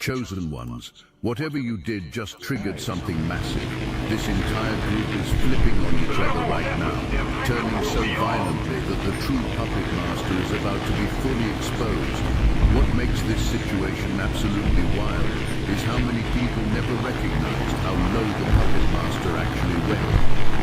chosen ones. Whatever you did just triggered something massive. This entire group is flipping on each other right now, turning so violently that the true puppet master is about to be fully exposed. What makes this situation absolutely wild is how many people never recognized how low the puppet master actually went.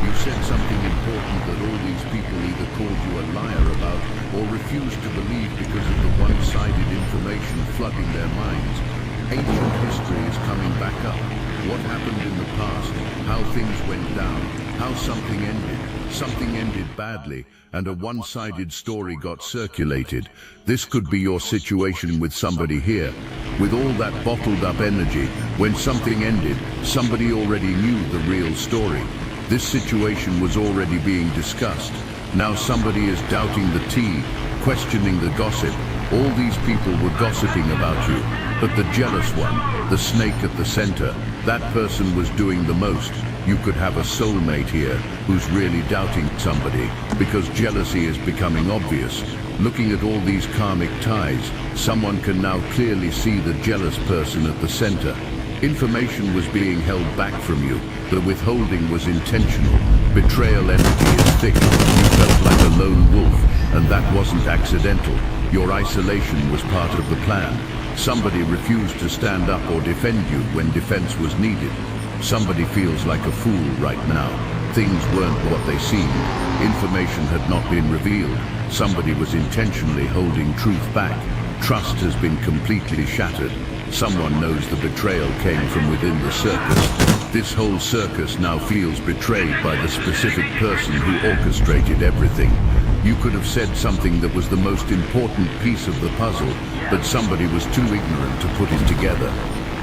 You said something important that all these people either called you a liar about or refused to believe because of the one-sided information flooding their minds. Ancient history is coming back up. What happened in the past, how things went down, how something ended badly, and a one-sided story got circulated. This could be your situation with somebody here. With all that bottled up energy, when something ended, somebody already knew the real story. This situation was already being discussed. Now somebody is doubting the tea, questioning the gossip. All these people were gossiping about you, but the jealous one, the snake at the center, that person was doing the most. You could have a soulmate here who's really doubting somebody, because jealousy is becoming obvious. Looking at all these karmic ties, someone can now clearly see the jealous person at the center. Information was being held back from you. The withholding was intentional. Betrayal energy is thick. You felt like a lone wolf, and that wasn't accidental. Your isolation was part of the plan. Somebody refused to stand up or defend you when defense was needed. Somebody feels like a fool right now. Things weren't what they seemed. Information had not been revealed. Somebody was intentionally holding truth back. Trust has been completely shattered. Someone knows the betrayal came from within the circus. This whole circus now feels betrayed by the specific person who orchestrated everything. You could have said something that was the most important piece of the puzzle, but somebody was too ignorant to put it together.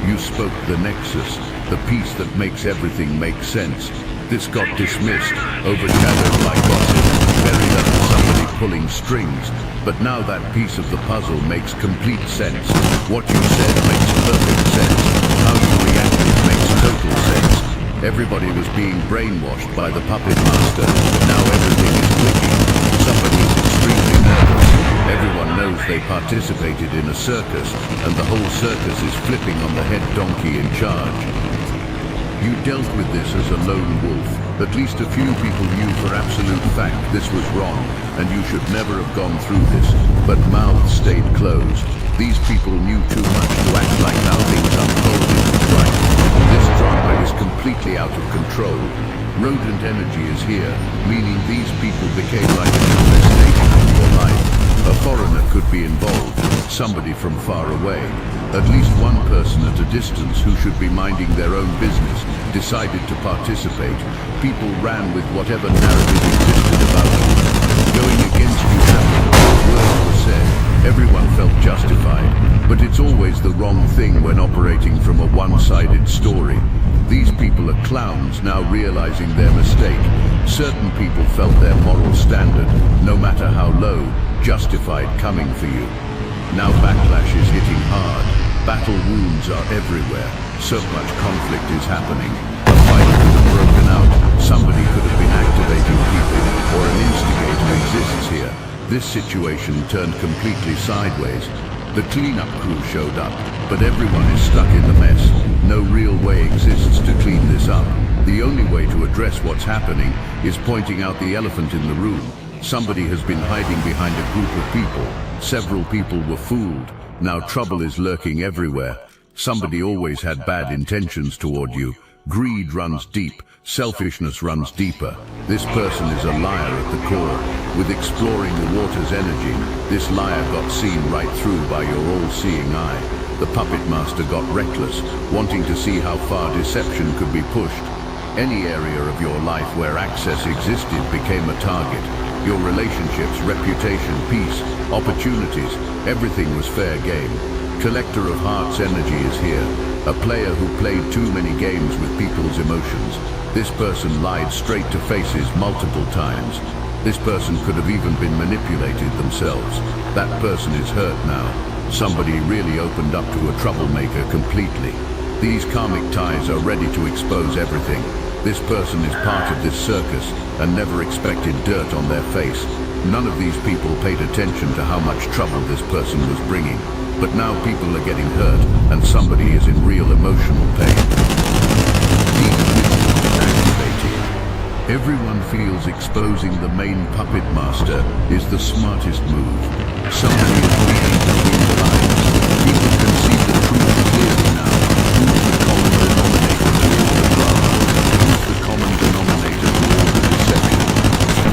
You spoke the nexus, the piece that makes everything make sense. This got dismissed, overshadowed by gossip, buried under somebody pulling strings. But now that piece of the puzzle makes complete sense. What you said makes perfect sense. How you reacted makes total sense. Everybody was being brainwashed by the puppet master. Now everything is clicking. Somebody's extremely nervous. Everyone knows they participated in a circus, and the whole circus is flipping on the head donkey in charge. You dealt with this as a lone wolf. At least a few people knew for absolute fact this was wrong, and you should never have gone through this. But mouths stayed closed. These people knew too much to act like now things unfolded was right. This drama is completely out of control. Rodent energy is here, meaning these people became like an infestation of your life. A foreigner could be involved, somebody from far away. At least one person at a distance who should be minding their own business decided to participate. People ran with whatever narrative existed about you. Going against you happened, words were said, everyone felt justified. But it's always the wrong thing when operating from a one-sided story. These people are clowns now realizing their mistake. Certain people felt their moral standard, no matter how low, justified coming for you. Now backlash is hitting hard. Battle wounds are everywhere. So much conflict is happening. A fight could have broken out. Somebody could have been activating people, or an instigator exists here. This situation turned completely sideways. The cleanup crew showed up, but everyone is stuck in the mess. No real way exists to clean this up. The only way to address what's happening is pointing out the elephant in the room. Somebody has been hiding behind a group of people. Several people were fooled. Now trouble is lurking everywhere. Somebody always had bad intentions toward you. Greed runs deep. Selfishness runs deeper. This person is a liar at the core. With exploring the water's energy, this liar got seen right through by your all-seeing eye. The puppet master got reckless, wanting to see how far deception could be pushed. Any area of your life where access existed became a target. Your relationships, reputation, peace, opportunities, everything was fair game. Collector of Hearts energy is here. A player who played too many games with people's emotions. This person lied straight to faces multiple times. This person could have even been manipulated themselves. That person is hurt now. Somebody really opened up to a troublemaker completely. These karmic ties are ready to expose everything. This person is part of this circus and never expected dirt on their face. None of these people paid attention to how much trouble this person was bringing. But now people are getting hurt, and somebody is in real emotional pain. Deep within activating. Everyone feels exposing the main puppet master is the smartest move. Somebody is reading between the lines. People can see the truth clearly now. Who's the common denominator to all the drama? Who's the common denominator to all the deception?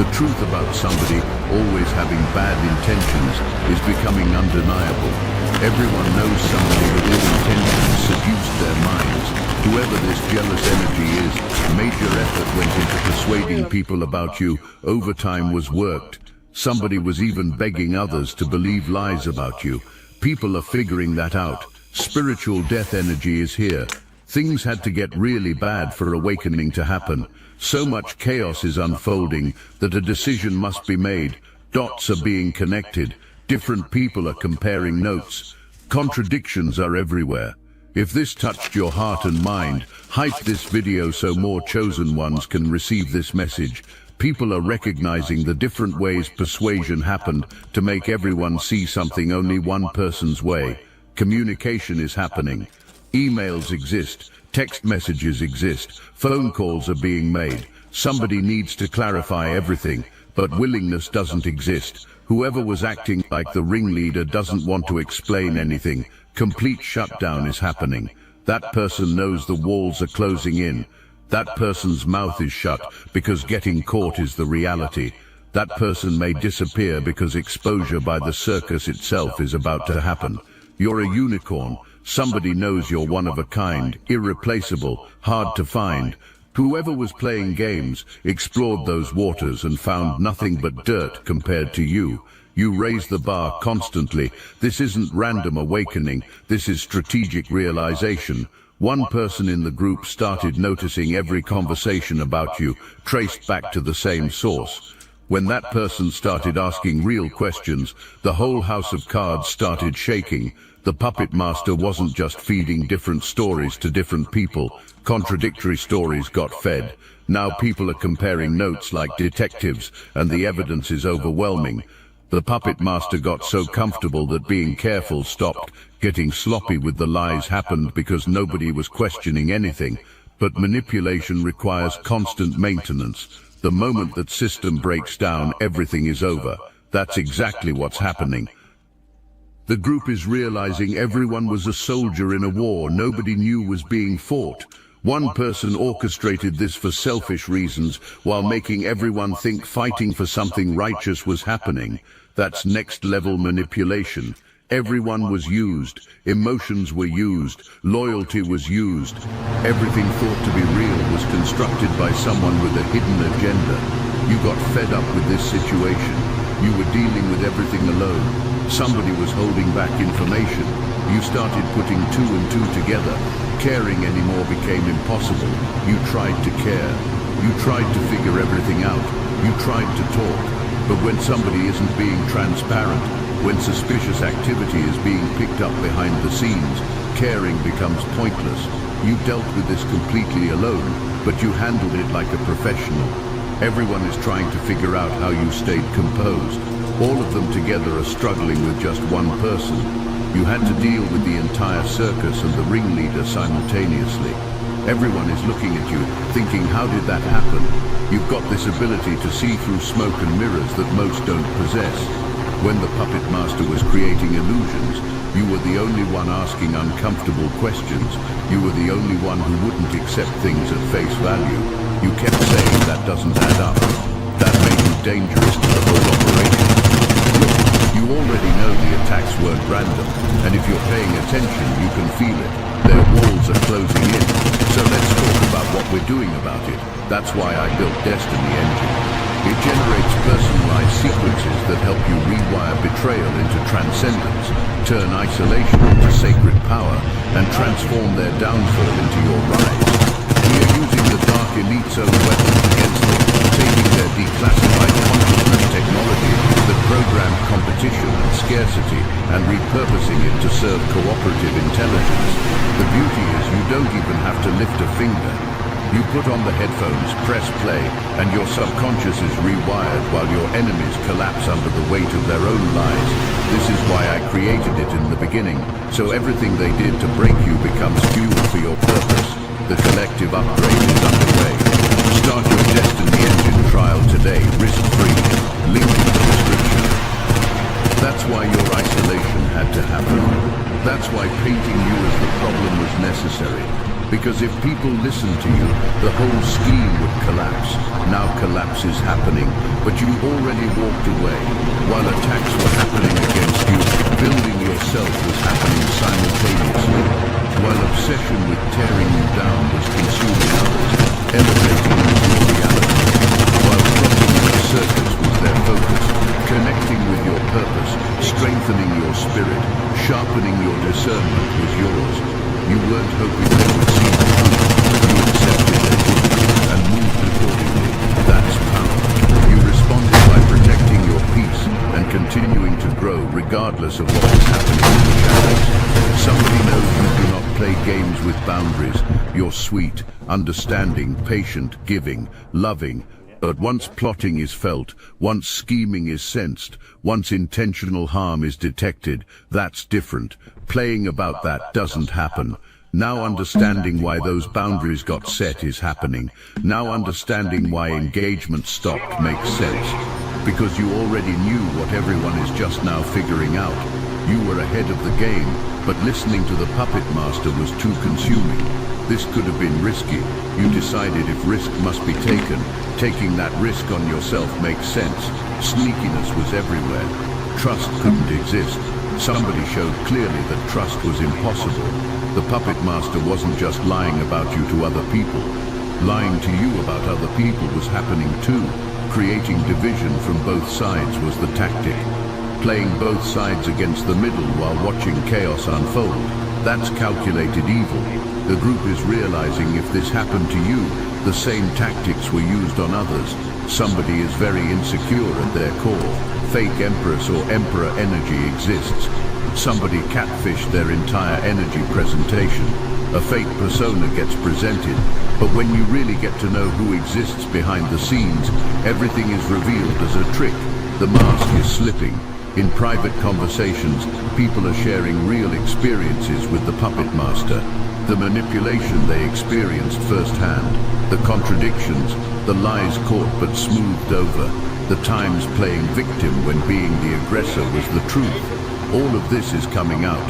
The truth about somebody always having bad intentions is becoming undeniable. Everyone knows somebody with ill intentions seduced their minds. Whoever this jealous energy is, major effort went into persuading people about you. Overtime was worked. Somebody was even begging others to believe lies about you. People are figuring that out. Spiritual death energy is here. Things had to get really bad for awakening to happen. So much chaos is unfolding that a decision must be made. Dots are being connected. Different people are comparing notes. Contradictions are everywhere. If this touched your heart and mind, hype this video so more chosen ones can receive this message. People are recognizing the different ways persuasion happened to make everyone see something only one person's way. Communication is happening. Emails exist. Text messages exist. Phone calls are being made. Somebody needs to clarify everything, but willingness doesn't exist. Whoever was acting like the ringleader doesn't want to explain anything. Complete shutdown is happening. That person knows the walls are closing in. That person's mouth is shut because getting caught is the reality. That person may disappear because exposure by the circus itself is about to happen. You're a unicorn. Somebody knows you're one of a kind, irreplaceable, hard to find. Whoever was playing games explored those waters and found nothing but dirt compared to you. You raise the bar constantly. This isn't random awakening. This is strategic realization. One person in the group started noticing every conversation about you, traced back to the same source. When that person started asking real questions, the whole house of cards started shaking. The puppet master wasn't just feeding different stories to different people. Contradictory stories got fed. Now people are comparing notes like detectives, and the evidence is overwhelming. The puppet master got so comfortable that being careful stopped. Getting sloppy with the lies happened because nobody was questioning anything. But manipulation requires constant maintenance. The moment that system breaks down, everything is over. That's exactly what's happening. The group is realizing everyone was a soldier in a war nobody knew was being fought. One person orchestrated this for selfish reasons while making everyone think fighting for something righteous was happening. That's next-level manipulation. Everyone was used. Emotions were used. Loyalty was used. Everything thought to be real was constructed by someone with a hidden agenda. You got fed up with this situation. You were dealing with everything alone. Somebody was holding back information. You started putting two and two together. Caring anymore became impossible. You tried to care. You tried to figure everything out. You tried to talk. But when somebody isn't being transparent, when suspicious activity is being picked up behind the scenes, caring becomes pointless. You dealt with this completely alone, but you handled it like a professional. Everyone is trying to figure out how you stayed composed. All of them together are struggling with just one person. You had to deal with the entire circus and the ringleader simultaneously. Everyone is looking at you, thinking, how did that happen? You've got this ability to see through smoke and mirrors that most don't possess. When the puppet master was creating illusions, you were the only one asking uncomfortable questions. You were the only one who wouldn't accept things at face value. You kept saying that doesn't add up. That made you dangerous to the whole operation. Look, you already know the attacks weren't random, and if you're paying attention, you can feel it. Their walls are closing in. So let's talk about what we're doing about it. That's why I built Destiny Engine. It generates personalized sequences that help you rewire betrayal into transcendence, turn isolation into sacred power, and transform their downfall into your rise. We are using the Dark Elite's own weapons against them, taking their declassified consciousness technology that programmed competition and scarcity and repurposing it to serve cooperative intelligence. The beauty is you don't even have to lift a finger. You put on the headphones, press play, and your subconscious is rewired while your enemies collapse under the weight of their own lies. This is why I created it in the beginning, so everything they did to break you becomes fuel for your purpose. The collective upgrade is underway. Start your Destiny Engine trial today, risk-free. Link in the description. That's why your isolation had to happen. That's why painting you as the problem was necessary. Because if people listened to you, the whole scheme would collapse. Now collapse is happening, but you already walked away. While attacks were happening against you, building yourself was happening simultaneously. While obsession with tearing you down was consuming others, elevating you to your reality. While plotting the circus was their focus, connecting with your purpose, strengthening your spirit, sharpening your discernment was yours. You weren't hoping they would see the truth. You accepted their truth and moved accordingly. That's power. You responded by protecting your peace and continuing to grow regardless of what was happening in the shadows. Somebody knows you do not play games with boundaries. You're sweet, understanding, patient, giving, loving. But once plotting is felt, once scheming is sensed, once intentional harm is detected, that's different. Playing about that doesn't happen. Now understanding why those boundaries got set is happening. Now understanding why engagement stopped makes sense. Because you already knew what everyone is just now figuring out. You were ahead of the game, but listening to the puppet master was too consuming. This could have been risky. You decided if risk must be taken, taking that risk on yourself makes sense. Sneakiness was everywhere. Trust couldn't exist. Somebody showed clearly that trust was impossible. The puppet master wasn't just lying about you to other people. Lying to you about other people was happening too. Creating division from both sides was the tactic. Playing both sides against the middle while watching chaos unfold. That's calculated evil. The group is realizing if this happened to you, the same tactics were used on others. Somebody is very insecure at their core. Fake empress or emperor energy exists. Somebody catfished their entire energy presentation. A fake persona gets presented, but when you really get to know who exists behind the scenes, everything is revealed as a trick. The mask is slipping. In private conversations, people are sharing real experiences with the puppet master. The manipulation they experienced firsthand, the contradictions, the lies caught but smoothed over, the times playing victim when being the aggressor was the truth. All of this is coming out.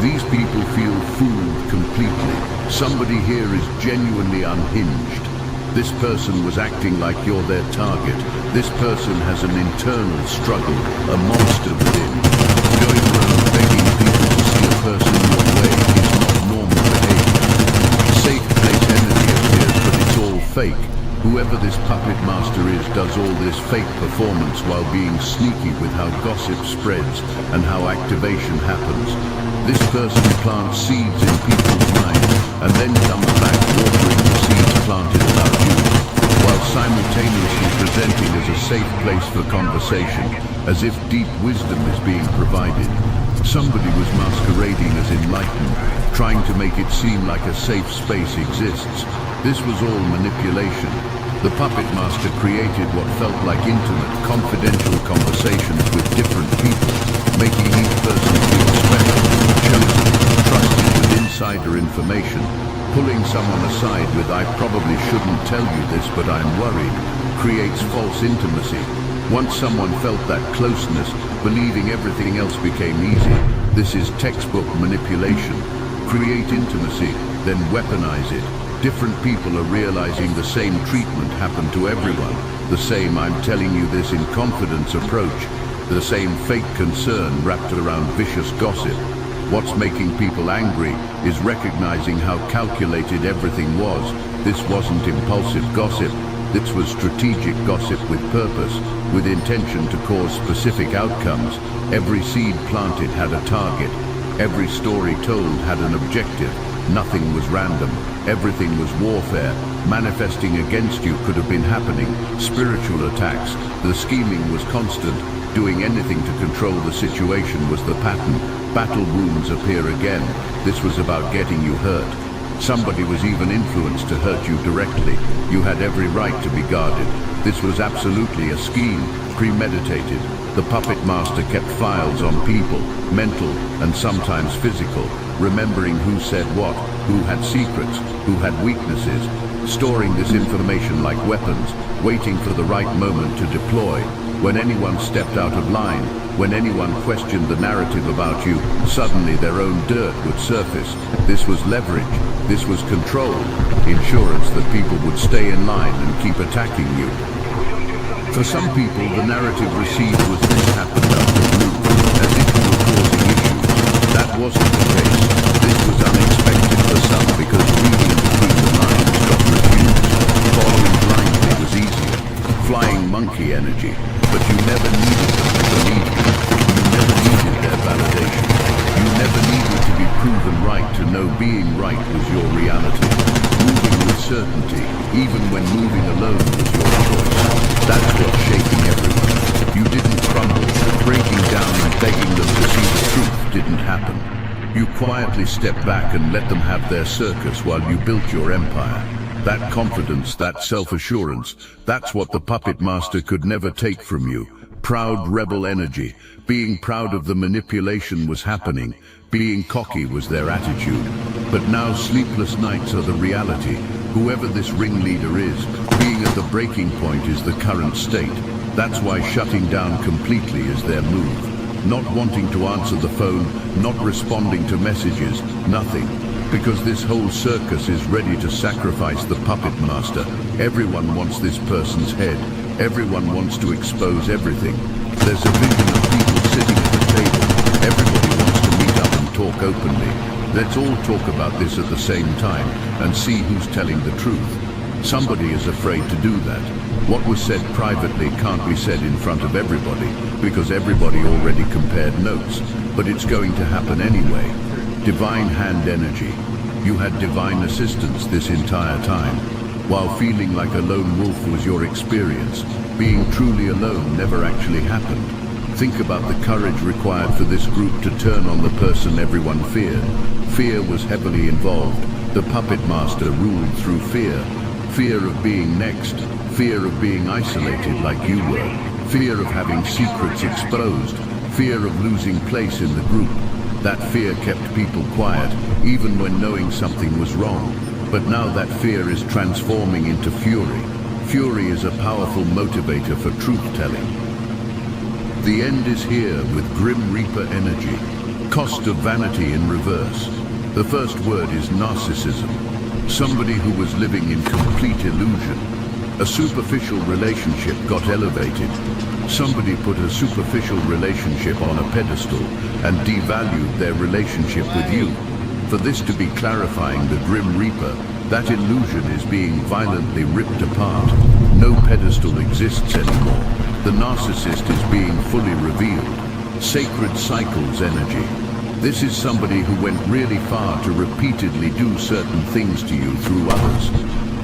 These people feel fooled completely. Somebody here is genuinely unhinged. This person was acting like you're their target. This person has an internal struggle, a monster within. Going around begging people to see a person your way is not normal behavior. Safe place energy appears, but it's all fake. Whoever this puppet master is does all this fake performance while being sneaky with how gossip spreads and how activation happens. This person plants seeds in people's minds and then comes back watering the seeds planted about you, while simultaneously presenting as a safe place for conversation, as if deep wisdom is being provided. Somebody was masquerading as enlightened, trying to make it seem like a safe space exists. This was all manipulation. The puppet master created what felt like intimate, confidential conversations with different people, making each person feel special, chosen, trusted with insider information. Pulling someone aside with "I probably shouldn't tell you this, but I'm worried," creates false intimacy. Once someone felt that closeness, believing everything else became easy. This is textbook manipulation. Create intimacy, then weaponize it. Different people are realizing the same treatment happened to everyone. The same "I'm telling you this in confidence" approach. The same fake concern wrapped around vicious gossip. What's making people angry is recognizing how calculated everything was. This wasn't impulsive gossip. This was strategic gossip with purpose, with intention to cause specific outcomes. Every seed planted had a target. Every story told had an objective. Nothing was random. Everything was warfare. Manifesting against you could have been happening. Spiritual attacks. The scheming was constant. Doing anything to control the situation was the pattern. Battle wounds appear again. This was about getting you hurt. Somebody was even influenced to hurt you directly. You had every right to be guarded. This was absolutely a scheme, premeditated. The puppet master kept files on people, mental and sometimes physical, remembering who said what, who had secrets, who had weaknesses, storing this information like weapons, waiting for the right moment to deploy. When anyone stepped out of line, when anyone questioned the narrative about you, suddenly their own dirt would surface. This was leverage, this was control, insurance that people would stay in line and keep attacking you. For some people, the narrative received was this happened out of the blue, as if you were causing issues. That wasn't the case. This was unexpected for some because reading between the lines got refused. Following blindly was easier. Flying monkey energy. But you never needed them to believe you. You never needed their validation. You never needed to be proven right to know being right was your reality. Moving with certainty, even when moving alone was your choice. That's what's shaking everyone. You didn't crumble. Breaking down and begging them to see the truth didn't happen. You quietly stepped back and let them have their circus while you built your empire. That confidence, that self-assurance, that's what the puppet master could never take from you. Proud rebel energy. Being proud of the manipulation was happening. Being cocky was their attitude. But now sleepless nights are the reality. Whoever this ringleader is, being at the breaking point is the current state. That's why shutting down completely is their move. Not wanting to answer the phone, not responding to messages, nothing. Because this whole circus is ready to sacrifice the puppet master. Everyone wants this person's head. Everyone wants to expose everything. There's a vision of people sitting at the table. Everybody wants to meet up and talk openly. Let's all talk about this at the same time and see who's telling the truth. Somebody is afraid to do that. What was said privately can't be said in front of everybody because everybody already compared notes. But it's going to happen anyway. Divine hand energy. You had divine assistance this entire time. While feeling like a lone wolf was your experience, being truly alone never actually happened. Think about the courage required for this group to turn on the person everyone feared. Fear was heavily involved. The puppet master ruled through fear. Fear of being next. Fear of being isolated like you were. Fear of having secrets exposed. Fear of losing place in the group. That fear kept people quiet, even when knowing something was wrong. But now that fear is transforming into fury. Fury is a powerful motivator for truth-telling. The end is here with Grim Reaper energy. Cost of vanity in reverse. The first word is narcissism. Somebody who was living in complete illusion. A superficial relationship got elevated. Somebody put a superficial relationship on a pedestal and devalued their relationship with you. For this to be clarifying the Grim Reaper, that illusion is being violently ripped apart. No pedestal exists anymore. The narcissist is being fully revealed. Sacred cycles energy. This is somebody who went really far to repeatedly do certain things to you through others.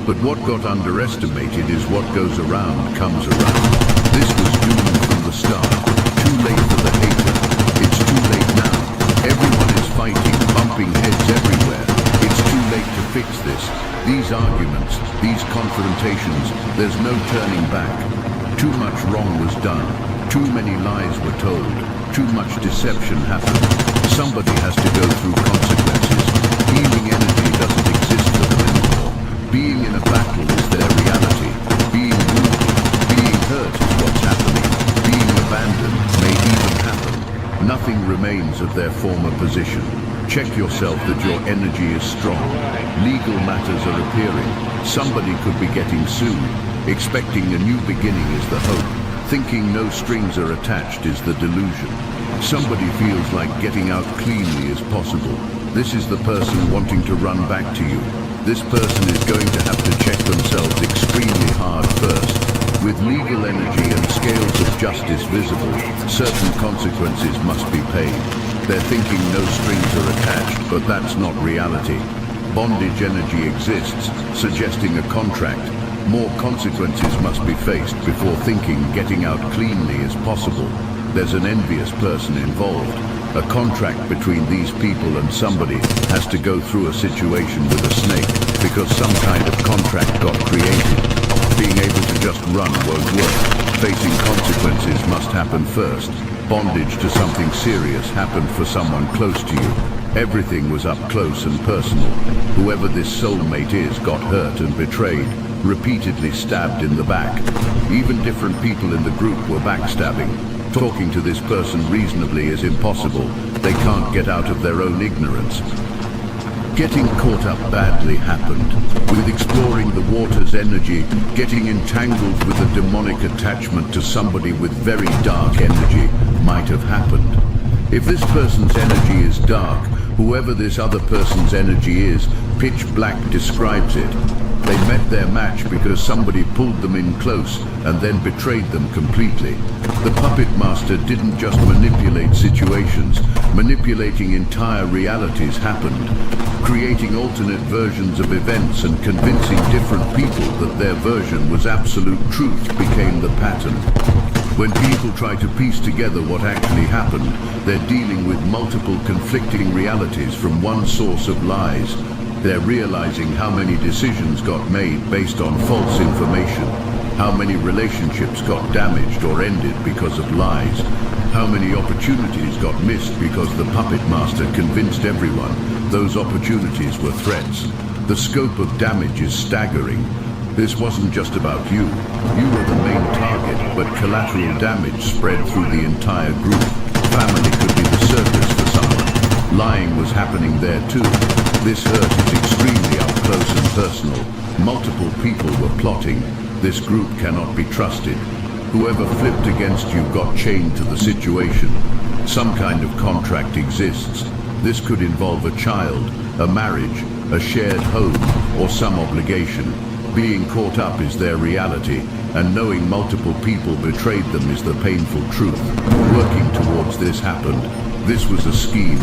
But what got underestimated is what goes around comes around. This was doomed from the start. Too late for the hater. It's too late now. Everyone is fighting, bumping heads everywhere. It's too late to fix this. These arguments, these confrontations, there's no turning back. Too much wrong was done. Too many lies were told. Too much deception happened. Somebody has to go through consequences. Healing energy doesn't exist for them anymore. Being in a battle is their reality. Being wounded, being hurt is what's happening. Being abandoned may even happen. Nothing remains of their former position. Check yourself that your energy is strong. Legal matters are appearing. Somebody could be getting sued. Expecting a new beginning is the hope. Thinking no strings are attached is the delusion. Somebody feels like getting out cleanly is possible. This is the person wanting to run back to you. This person is going to have to check themselves extremely hard first. With legal energy and scales of justice visible, certain consequences must be paid. They're thinking no strings are attached, but that's not reality. Bondage energy exists, suggesting a contract. More consequences must be faced before thinking getting out cleanly is possible. There's an envious person involved. A contract between these people and somebody has to go through a situation with a snake because some kind of contract got created. Being able to just run won't work. Facing consequences must happen first. Bondage to something serious happened for someone close to you. Everything was up close and personal. Whoever this soulmate is got hurt and betrayed, repeatedly stabbed in the back. Even different people in the group were backstabbing. Talking to this person reasonably is impossible. They can't get out of their own ignorance. Getting caught up badly happened. With exploring the water's energy, getting entangled with a demonic attachment to somebody with very dark energy might have happened. If this person's energy is dark, whoever this other person's energy is, pitch black describes it. They met their match because somebody pulled them in close and then betrayed them completely. The puppet master didn't just manipulate situations, manipulating entire realities happened, creating alternate versions of events and convincing different people that their version was absolute truth became the pattern. When people try to piece together what actually happened, they're dealing with multiple conflicting realities from one source of lies. They're realizing how many decisions got made based on false information, how many relationships got damaged or ended because of lies, how many opportunities got missed because the puppet master convinced everyone those opportunities were threats. The scope of damage is staggering. This wasn't just about you. You were the main target, but collateral damage spread through the entire group. Family could be the circus for someone. Lying was happening there too. This hurt is extremely up close and personal. Multiple people were plotting. This group cannot be trusted. Whoever flipped against you got chained to the situation. Some kind of contract exists. This could involve a child, a marriage, a shared home, or some obligation. Being caught up is their reality, and knowing multiple people betrayed them is the painful truth. Working towards this happened. This was a scheme.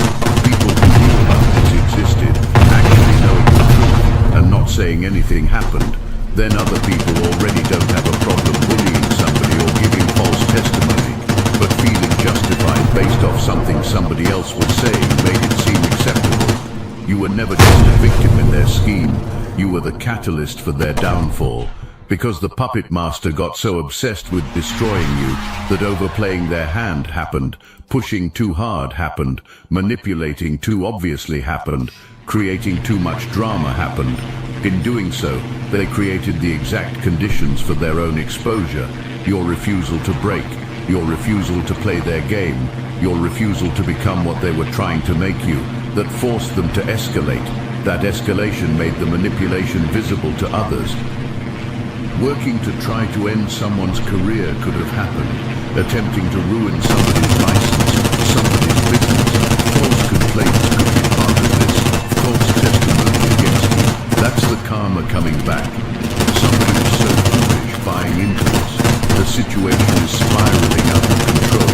People who knew about this existed, actually knowing the truth and not saying anything happened. Then other people already don't have a problem bullying somebody or giving false testimony, but feeling justified based off something somebody else was saying made it seem acceptable. You were never just a victim in their scheme. You were the catalyst for their downfall, because the puppet master got so obsessed with destroying you that overplaying their hand happened, pushing too hard happened, manipulating too obviously happened, creating too much drama happened. In doing so, they created the exact conditions for their own exposure. Your refusal to break, your refusal to play their game, your refusal to become what they were trying to make you, that forced them to escalate. That escalation made the manipulation visible to others. Working to try to end someone's career could have happened. Attempting to ruin somebody's license, somebody's business. False complaints could be part of this. False testimony against you. That's the karma coming back. Somebody is so foolish buying into this. The situation is spiraling out of control.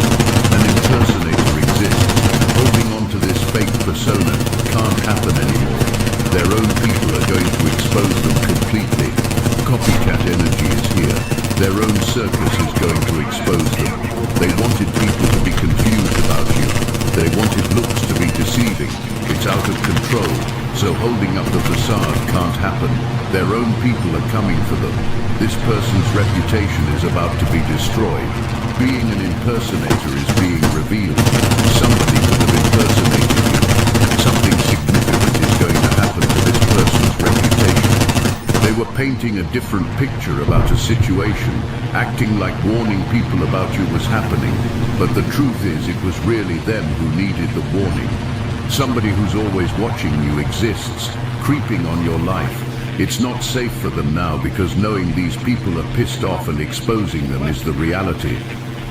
An impersonator exists. Holding on to this fake persona can't happen anymore. Their own people are going to expose them completely. Copycat energy is here. Their own circus is going to expose them. They wanted people to be confused about you. They wanted looks to be deceiving. It's out of control, so holding up the facade can't happen. Their own people are coming for them. This person's reputation is about to be destroyed. Being an impersonator is being revealed. Somebody could have impersonated you. Something significant is going to happen to this person's reputation. They were painting a different picture about a situation, acting like warning people about you was happening, but the truth is it was really them who needed the warning. Somebody who's always watching you exists, creeping on your life. It's not safe for them now because knowing these people are pissed off and exposing them is the reality.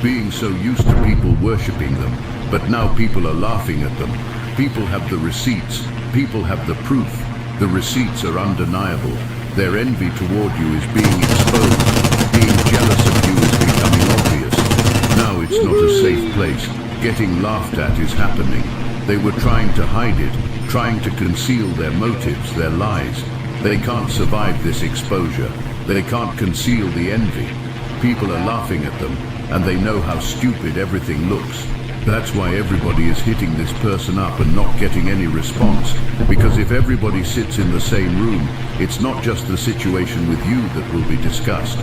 Being so used to people worshipping them, but now people are laughing at them. People have the receipts, people have the proof. The receipts are undeniable. Their envy toward you is being exposed. Being jealous of you is becoming obvious. Now it's not a safe place. Getting laughed at is happening. They were trying to hide it, trying to conceal their motives, their lies. They can't survive this exposure. They can't conceal the envy. People are laughing at them, and they know how stupid everything looks. That's why everybody is hitting this person up and not getting any response. Because if everybody sits in the same room, it's not just the situation with you that will be discussed.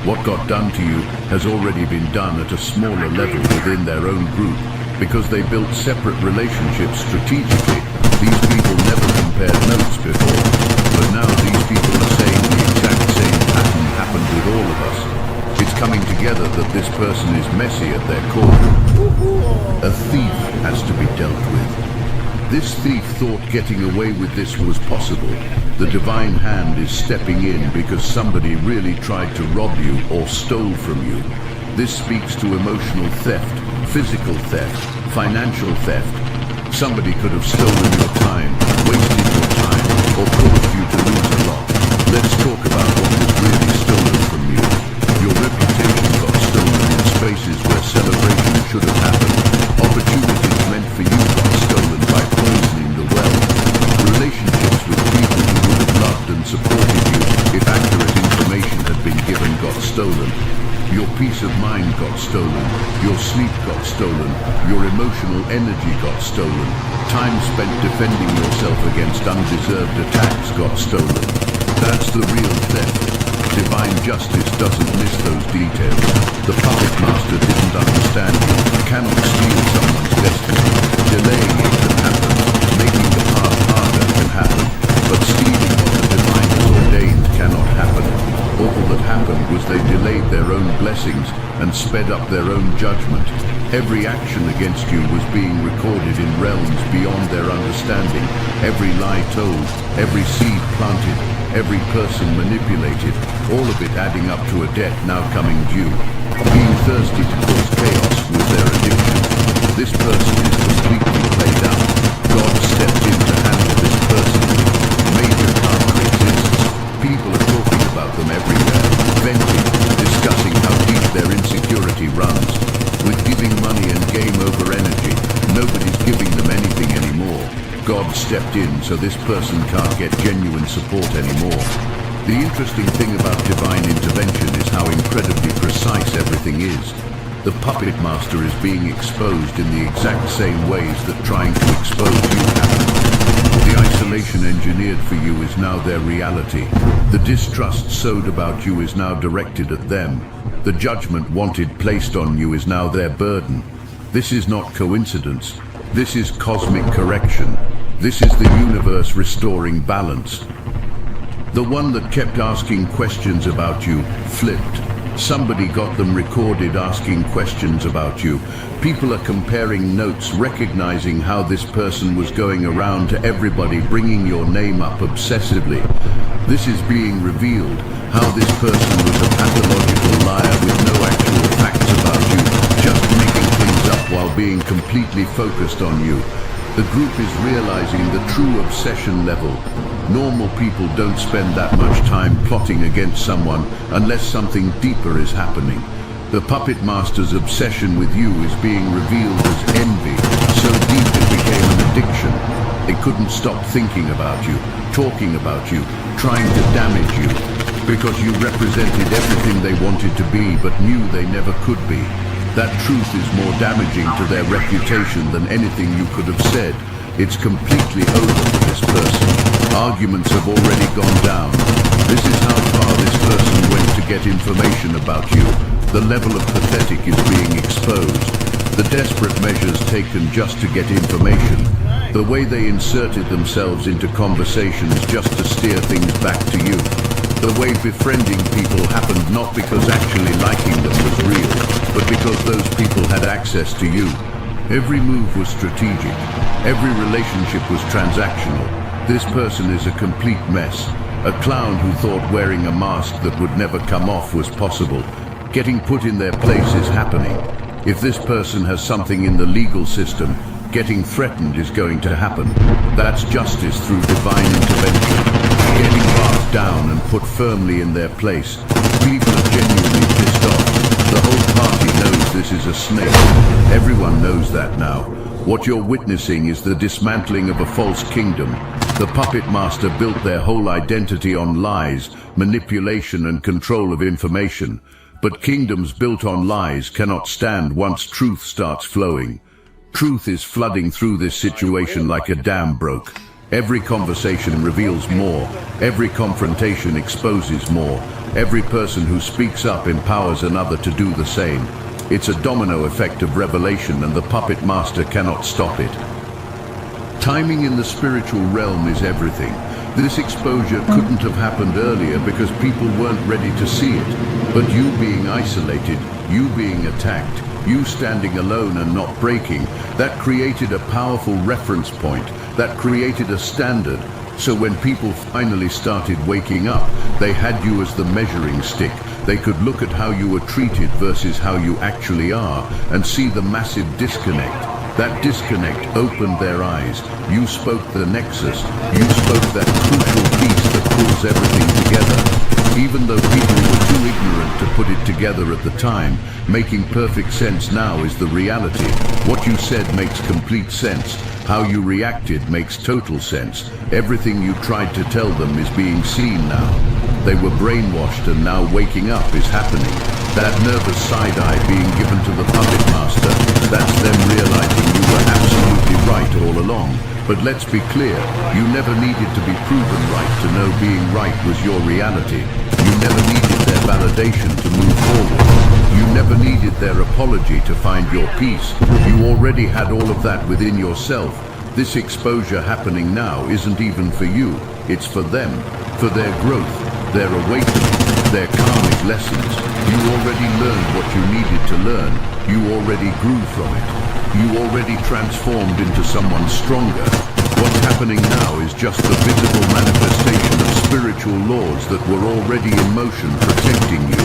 What got done to you has already been done at a smaller level within their own group, because they built separate relationships strategically. These people never compared notes before, but now these people are saying the exact same pattern happened with all of us. It's coming together that this person is messy at their core. A thief has to be dealt with. This thief thought getting away with this was possible. The divine hand is stepping in because somebody really tried to rob you or stole from you. This speaks to emotional theft, physical theft, financial theft. Somebody could have stolen your time, wasted your time, or caused you to lose a lot. Let's talk about what was really stolen from you. Your reputation got stolen in spaces where celebration should have happened. Opportunities meant for you got stolen by poisoning the well. Relationships with people who would have loved and supported you if accurate information had been given got stolen. Your peace of mind got stolen, your sleep got stolen, your emotional energy got stolen, time spent defending yourself against undeserved attacks got stolen. That's the real theft. Divine justice doesn't miss those details. The puppet master didn't understand you, cannot steal someone's destiny. Delaying it can happen, making the path harder can happen, but stealing what the divine has ordained cannot happen. All that happened was they delayed their own blessings and sped up their own judgment. Every action against you was being recorded in realms beyond their understanding. Every lie told, every seed planted, every person manipulated, all of it adding up to a debt now coming due. Being thirsty to cause chaos was their addiction. This person is completely played out. God stepped in to handle this person. Major karma exists. People are talking about them everywhere, venting, discussing how deep their insecurity runs. With giving money and game over energy, nobody's giving them anything anymore. God stepped in, so this person can't get genuine support anymore. The interesting thing about divine intervention is how incredibly precise everything is. The puppet master is being exposed in the exact same ways that trying to expose you happened. The isolation engineered for you is now their reality. The distrust sowed about you is now directed at them. The judgment wanted placed on you is now their burden. This is not coincidence. This is cosmic correction. This is the universe restoring balance. The one that kept asking questions about you flipped. Somebody got them recorded asking questions about you. People are comparing notes, recognizing how this person was going around to everybody, bringing your name up obsessively. This is being revealed, how this person was a pathological liar with no actual facts about you, just making things up while being completely focused on you. The group is realizing the true obsession level. Normal people don't spend that much time plotting against someone unless something deeper is happening. The puppet master's obsession with you is being revealed as envy, so deep it became an addiction. They couldn't stop thinking about you, talking about you, trying to damage you, because you represented everything they wanted to be but knew they never could be. That truth is more damaging to their reputation than anything you could have said. It's completely over for this person. Arguments have already gone down. This is how far this person went to get information about you. The level of pathetic is being exposed. The desperate measures taken just to get information. The way they inserted themselves into conversations just to steer things back to you. The way befriending people happened not because actually liking them was real, but because those people had access to you. Every move was strategic. Every relationship was transactional. This person is a complete mess. A clown who thought wearing a mask that would never come off was possible. Getting put in their place is happening. If this person has something in the legal system, getting threatened is going to happen. That's justice through divine intervention. Getting marked down and put firmly in their place. People are genuinely pissed off. The whole party knows this is a snake. Everyone knows that now. What you're witnessing is the dismantling of a false kingdom. The puppet master built their whole identity on lies, manipulation and control of information. But kingdoms built on lies cannot stand once truth starts flowing. Truth is flooding through this situation like a dam broke. Every conversation reveals more. Every confrontation exposes more. Every person who speaks up empowers another to do the same. It's a domino effect of revelation, and the puppet master cannot stop it. Timing in the spiritual realm is everything. This exposure couldn't have happened earlier because people weren't ready to see it. But you being isolated, you being attacked, you standing alone and not breaking, that created a powerful reference point, that created a standard. So when people finally started waking up, they had you as the measuring stick. They could look at how you were treated versus how you actually are and see the massive disconnect. That disconnect opened their eyes. You spoke the nexus. You spoke that crucial piece that pulls everything together. Even though people were too ignorant to put it together at the time, making perfect sense now is the reality. What you said makes complete sense. How you reacted makes total sense. Everything you tried to tell them is being seen now. They were brainwashed, and now waking up is happening. That nervous side-eye being given to the puppet master, that's them realizing you were absolutely right all along. But let's be clear, you never needed to be proven right to know being right was your reality. You never needed their validation to move forward. You never needed their apology to find your peace. You already had all of that within yourself. This exposure happening now isn't even for you. It's for them, for their growth, their awakening, their karmic lessons. You already learned what you needed to learn. You already grew from it. You already transformed into someone stronger. What's happening now is just the visible manifestation of spiritual laws that were already in motion protecting you.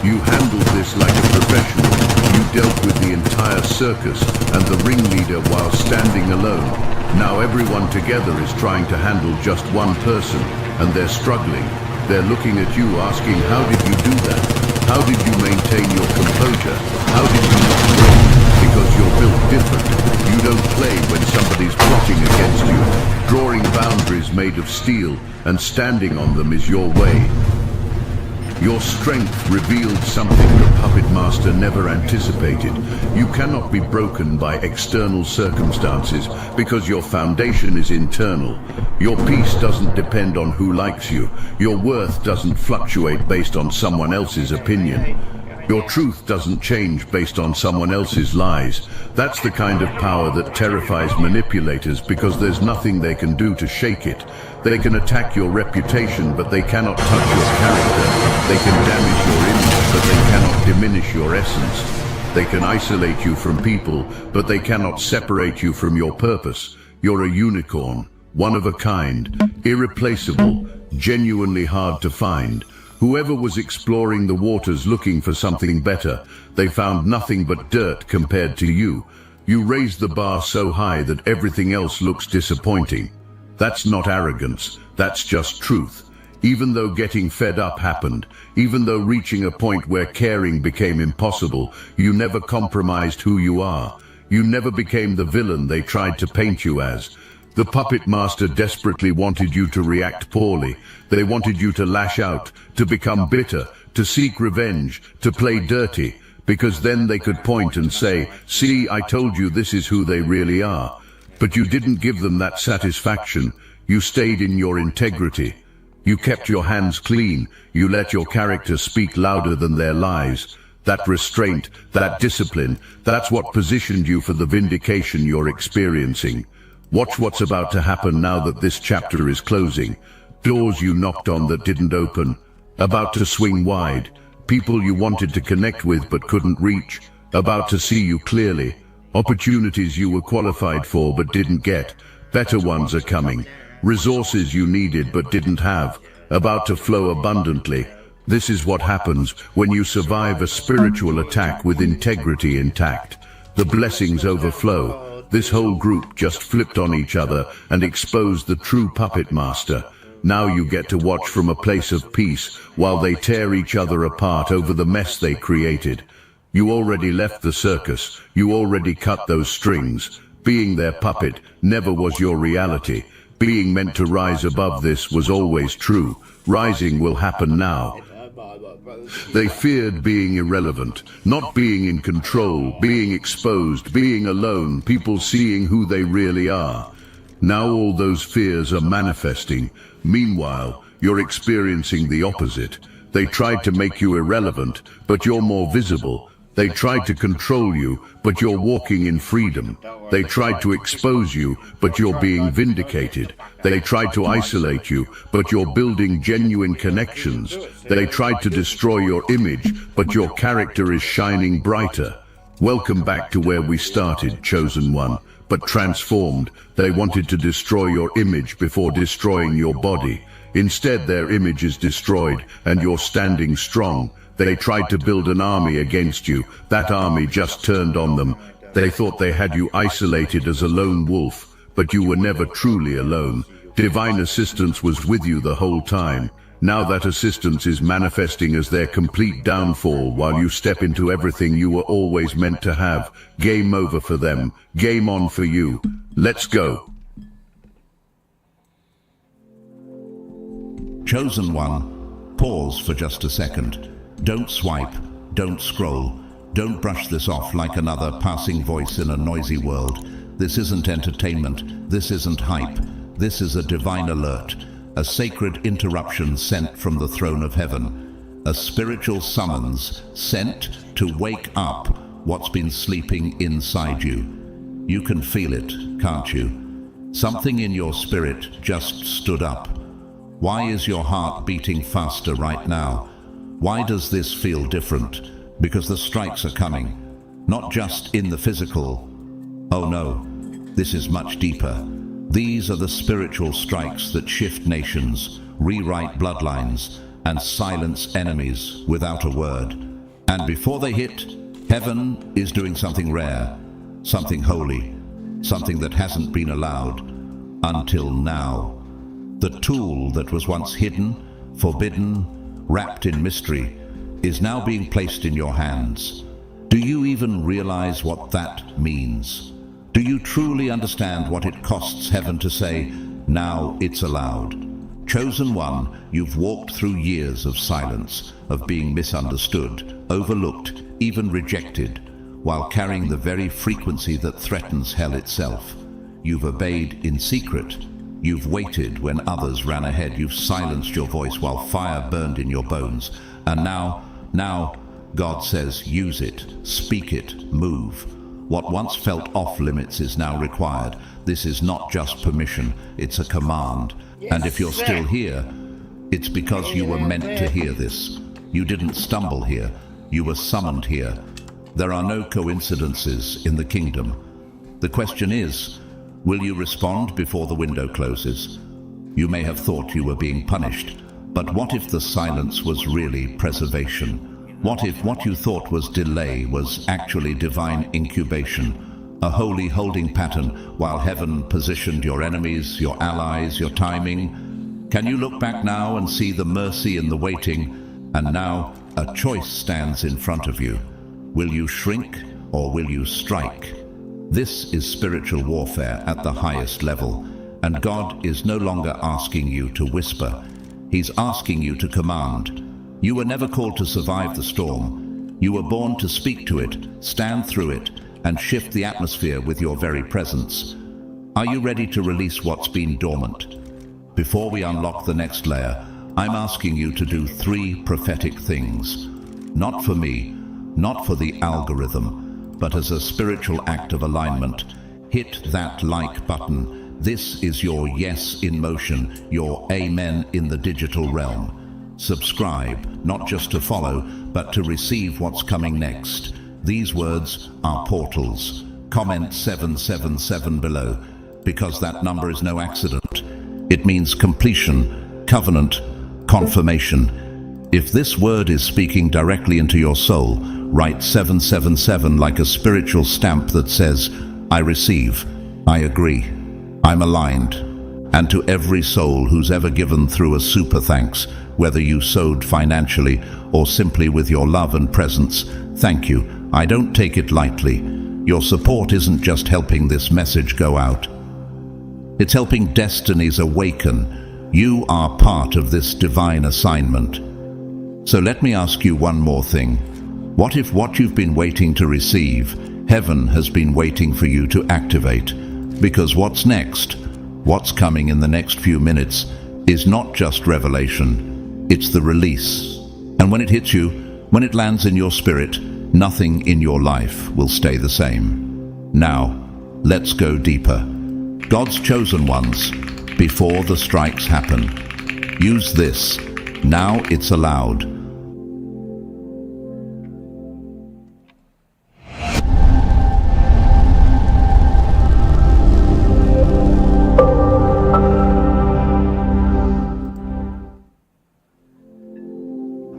You handled this like a professional. You dealt with the entire circus and the ringleader while standing alone. Now everyone together is trying to handle just one person, and they're struggling. They're looking at you asking, how did you do that? How did you maintain your composure? How did you not break? Because you're built different. You don't play when somebody's plotting against you. Drawing boundaries made of steel and standing on them is your way. Your strength revealed something the puppet master never anticipated. You cannot be broken by external circumstances because your foundation is internal. Your peace doesn't depend on who likes you. Your worth doesn't fluctuate based on someone else's opinion. Your truth doesn't change based on someone else's lies. That's the kind of power that terrifies manipulators because there's nothing they can do to shake it. They can attack your reputation, but they cannot touch your character. They can damage your image, but they cannot diminish your essence. They can isolate you from people, but they cannot separate you from your purpose. You're a unicorn, one of a kind, irreplaceable, genuinely hard to find. Whoever was exploring the waters looking for something better, they found nothing but dirt compared to you. You raised the bar so high that everything else looks disappointing. That's not arrogance, that's just truth. Even though getting fed up happened, even though reaching a point where caring became impossible, you never compromised who you are. You never became the villain they tried to paint you as. The puppet master desperately wanted you to react poorly. They wanted you to lash out, to become bitter, to seek revenge, to play dirty, because then they could point and say, "See, I told you this is who they really are." But you didn't give them that satisfaction. You stayed in your integrity. You kept your hands clean. You let your character speak louder than their lies. That restraint, that discipline, that's what positioned you for the vindication you're experiencing. Watch what's about to happen now that this chapter is closing. Doors you knocked on that didn't open, about to swing wide. People you wanted to connect with but couldn't reach, about to see you clearly. Opportunities you were qualified for but didn't get. Better ones are coming. Resources you needed but didn't have, about to flow abundantly. This is what happens when you survive a spiritual attack with integrity intact. The blessings overflow. This whole group just flipped on each other and exposed the true puppet master. Now you get to watch from a place of peace while they tear each other apart over the mess they created. You already left the circus. You already cut those strings. Being their puppet never was your reality. Being meant to rise above this was always true. Rising will happen now. They feared being irrelevant, not being in control, being exposed, being alone, people seeing who they really are. Now all those fears are manifesting. Meanwhile, you're experiencing the opposite. They tried to make you irrelevant, but you're more visible. They tried to control you, but you're walking in freedom. They tried to expose you, but you're being vindicated. They tried to isolate you, but you're building genuine connections. They tried to destroy your image, but your character is shining brighter. Welcome back to where we started, Chosen One, but transformed. They wanted to destroy your image before destroying your body. Instead, their image is destroyed, and you're standing strong. They tried to build an army against you. That army just turned on them. They thought they had you isolated as a lone wolf, but you were never truly alone. Divine assistance was with you the whole time. Now that assistance is manifesting as their complete downfall while you step into everything you were always meant to have. Game over for them. Game on for you. Let's go. Chosen One, pause for just a second. Don't swipe, don't scroll, don't brush this off like another passing voice in a noisy world. This isn't entertainment, this isn't hype, this is a divine alert, a sacred interruption sent from the throne of heaven, a spiritual summons sent to wake up what's been sleeping inside you. You can feel it, can't you? Something in your spirit just stood up. Why is your heart beating faster right now? Why does this feel different? Because the strikes are coming, not just in the physical. Oh no, this is much deeper. These are the spiritual strikes that shift nations, rewrite bloodlines, and silence enemies without a word. And before they hit, heaven is doing something rare, something holy, something that hasn't been allowed until now. The tool that was once hidden, forbidden, wrapped in mystery, is now being placed in your hands. Do you even realize what that means? Do you truly understand what it costs heaven to say, now it's allowed? Chosen One, you've walked through years of silence, of being misunderstood, overlooked, even rejected, while carrying the very frequency that threatens hell itself. You've obeyed in secret. You've waited when others ran ahead. You've silenced your voice while fire burned in your bones. And now, God says, use it, speak it, move. What once felt off limits is now required. This is not just permission, it's a command. And if you're still here, it's because you were meant to hear this. You didn't stumble here, you were summoned here. There are no coincidences in the kingdom. The question is, will you respond before the window closes? You may have thought you were being punished, but what if the silence was really preservation? What if what you thought was delay was actually divine incubation, a holy holding pattern while heaven positioned your enemies, your allies, your timing? Can you look back now and see the mercy in the waiting? And now a choice stands in front of you. Will you shrink or will you strike? This is spiritual warfare at the highest level, and God is no longer asking you to whisper. He's asking you to command. You were never called to survive the storm. You were born to speak to it, stand through it, and shift the atmosphere with your very presence. Are you ready to release what's been dormant? Before we unlock the next layer, I'm asking you to do 3 prophetic things. Not for me, not for the algorithm, but as a spiritual act of alignment. Hit that like button. This is your yes in motion, your amen in the digital realm. Subscribe, not just to follow, but to receive what's coming next. These words are portals. Comment 777 below, because that number is no accident. It means completion, covenant, confirmation. If this word is speaking directly into your soul, write 777 like a spiritual stamp that says, I receive, I agree, I'm aligned. And to every soul who's ever given through a super thanks, whether you sowed financially or simply with your love and presence, thank you. I don't take it lightly. Your support isn't just helping this message go out. It's helping destinies awaken. You are part of this divine assignment. So let me ask you one more thing. What if what you've been waiting to receive, heaven has been waiting for you to activate? Because what's next, what's coming in the next few minutes, is not just revelation, it's the release. And when it hits you, when it lands in your spirit, nothing in your life will stay the same. Now, let's go deeper. God's chosen ones, before the strikes happen. Use this. Now it's allowed.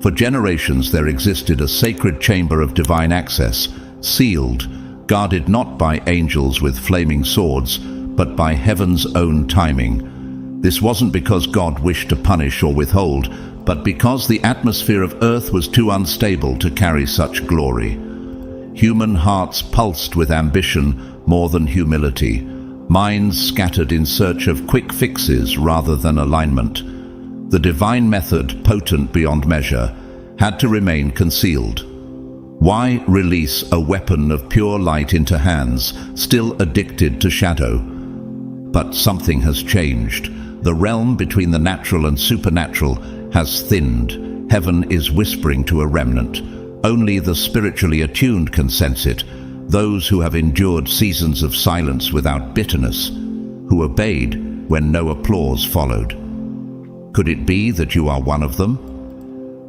For generations there existed a sacred chamber of divine access, sealed, guarded not by angels with flaming swords, but by heaven's own timing. This wasn't because God wished to punish or withhold, but because the atmosphere of earth was too unstable to carry such glory. Human hearts pulsed with ambition more than humility, minds scattered in search of quick fixes rather than alignment. The divine method, potent beyond measure, had to remain concealed. Why release a weapon of pure light into hands still addicted to shadow? But something has changed. The realm between the natural and supernatural has thinned. Heaven is whispering to a remnant. Only the spiritually attuned can sense it. Those who have endured seasons of silence without bitterness, who obeyed when no applause followed. Could it be that you are one of them?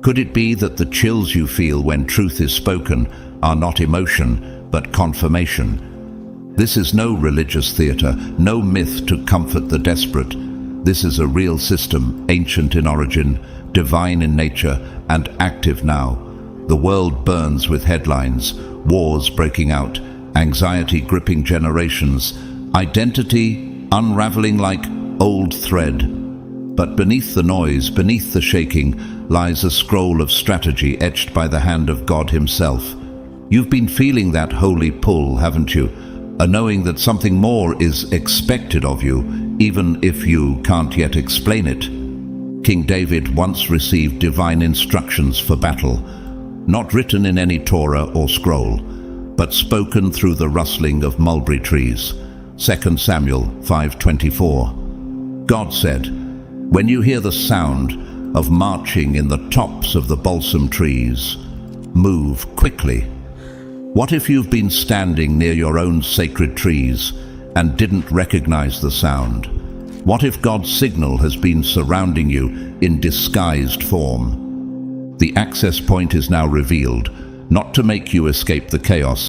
Could it be that the chills you feel when truth is spoken are not emotion, but confirmation? This is no religious theater, no myth to comfort the desperate. This is a real system, ancient in origin, divine in nature, and active now. The world burns with headlines, wars breaking out, anxiety gripping generations, identity unraveling like old thread. But beneath the noise, beneath the shaking, lies a scroll of strategy etched by the hand of God Himself. You've been feeling that holy pull, haven't you? A knowing that something more is expected of you, even if you can't yet explain it. King David once received divine instructions for battle, not written in any Torah or scroll, but spoken through the rustling of mulberry trees. 2 Samuel 5:24. God said, "When you hear the sound of marching in the tops of the balsam trees, move quickly." What if you've been standing near your own sacred trees and didn't recognize the sound? What if God's signal has been surrounding you in disguised form? The access point is now revealed, not to make you escape the chaos,